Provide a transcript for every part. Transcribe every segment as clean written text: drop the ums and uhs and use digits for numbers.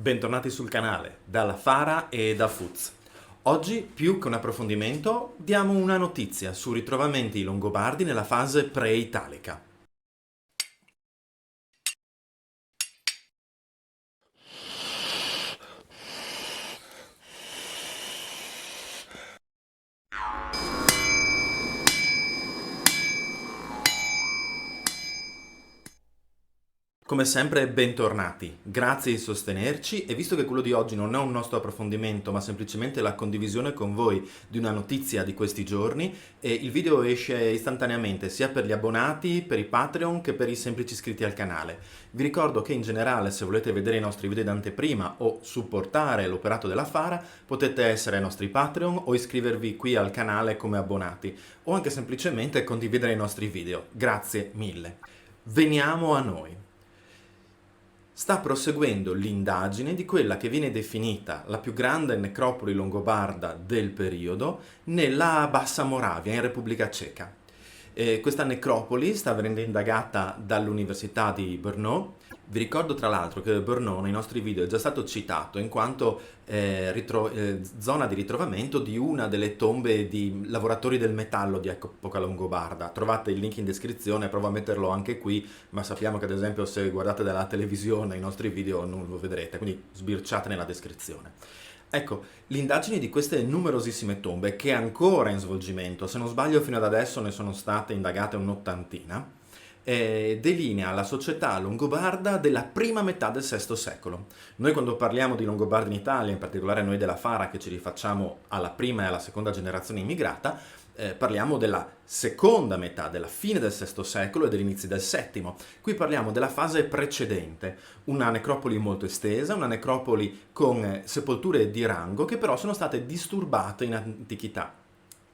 Bentornati sul canale, dalla Fara e da Fuz. Oggi, più che un approfondimento, diamo una notizia su ritrovamenti longobardi nella fase pre-italica. Come sempre, bentornati. Grazie di sostenerci e visto che quello di oggi non è un nostro approfondimento, ma semplicemente la condivisione con voi di una notizia di questi giorni, il video esce istantaneamente sia per gli abbonati, per i Patreon che per i semplici iscritti al canale. Vi ricordo che in generale, se volete vedere i nostri video d'anteprima o supportare l'operato della Fara, potete essere nostri Patreon o iscrivervi qui al canale come abbonati, o anche semplicemente condividere i nostri video. Grazie mille. Veniamo a noi. Sta proseguendo l'indagine di quella che viene definita la più grande necropoli longobarda del periodo nella Bassa Moravia, in Repubblica Ceca. Questa necropoli sta venendo indagata dall'Università di Brno. Vi ricordo tra l'altro che Brno nei nostri video è già stato citato in quanto zona di ritrovamento di una delle tombe di lavoratori del metallo di epoca longobarda. Trovate il link in descrizione, provo a metterlo anche qui, ma sappiamo che ad esempio se guardate dalla televisione i nostri video non lo vedrete, quindi sbirciate nella descrizione. Ecco, l'indagine di queste numerosissime tombe, che è ancora in svolgimento, se non sbaglio fino ad adesso ne sono state indagate un'ottantina, delinea la società longobarda della prima metà del VI secolo. Noi quando parliamo di Longobardi in Italia, in particolare noi della Fara che ci rifacciamo alla prima e alla seconda generazione immigrata, parliamo della seconda metà, della fine del VI secolo e dell'inizio del VII. Qui parliamo della fase precedente, una necropoli molto estesa, una necropoli con sepolture di rango che però sono state disturbate in antichità.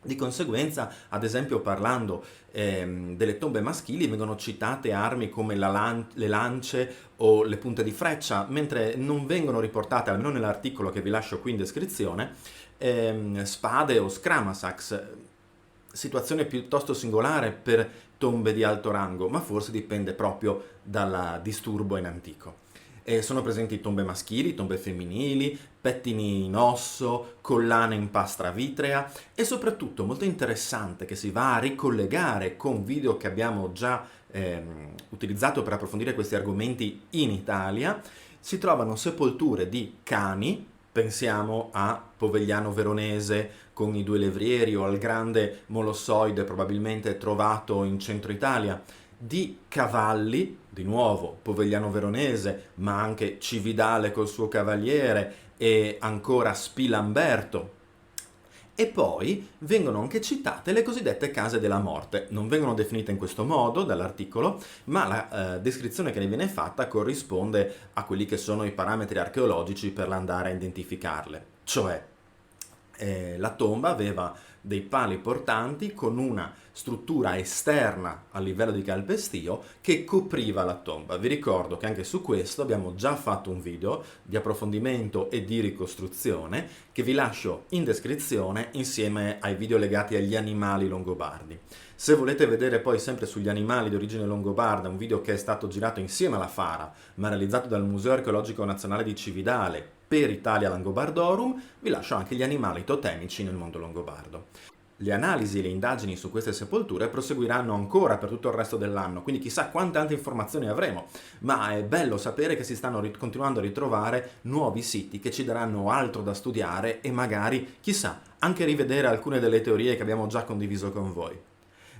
Di conseguenza, ad esempio parlando delle tombe maschili, vengono citate armi come le lance o le punte di freccia, mentre non vengono riportate, almeno nell'articolo che vi lascio qui in descrizione, spade o scramasax. Situazione piuttosto singolare per tombe di alto rango, ma forse dipende proprio dal disturbo in antico. Sono presenti tombe maschili, tombe femminili, pettini in osso, collane in pastra vitrea e soprattutto molto interessante che si va a ricollegare con video che abbiamo già utilizzato per approfondire questi argomenti in Italia, si trovano sepolture di cani. Pensiamo a Povegliano Veronese con i due levrieri o al grande molossoide probabilmente trovato in centro Italia, di cavalli, di nuovo Povegliano Veronese, ma anche Cividale col suo cavaliere e ancora Spilamberto. E poi vengono anche citate le cosiddette case della morte. Non vengono definite in questo modo dall'articolo, ma la descrizione che ne viene fatta corrisponde a quelli che sono i parametri archeologici per andare a identificarle. Cioè, la tomba aveva dei pali portanti con una struttura esterna a livello di calpestio che copriva la tomba. Vi ricordo che anche su questo abbiamo già fatto un video di approfondimento e di ricostruzione che vi lascio in descrizione insieme ai video legati agli animali longobardi. Se volete vedere poi sempre sugli animali di origine longobarda un video che è stato girato insieme alla Fara ma realizzato dal Museo Archeologico Nazionale di Cividale per Italia Langobardorum, vi lascio anche gli animali totemici nel mondo longobardo. Le analisi e le indagini su queste sepolture proseguiranno ancora per tutto il resto dell'anno, quindi chissà quante altre informazioni avremo, ma è bello sapere che si stanno continuando a ritrovare nuovi siti che ci daranno altro da studiare e magari, chissà, anche rivedere alcune delle teorie che abbiamo già condiviso con voi.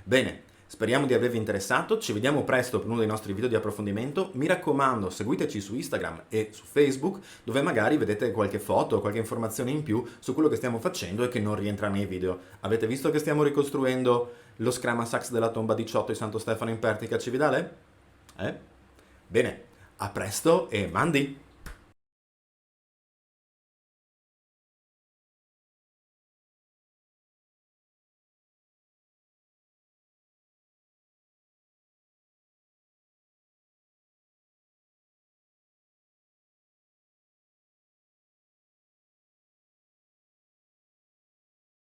Bene, speriamo di avervi interessato, ci vediamo presto per uno dei nostri video di approfondimento. Mi raccomando, seguiteci su Instagram e su Facebook, dove magari vedete qualche foto o qualche informazione in più su quello che stiamo facendo e che non rientra nei video. Avete visto che stiamo ricostruendo lo scramasax della tomba 18 di Santo Stefano in Pertica a Cividale? Bene, a presto e mandi!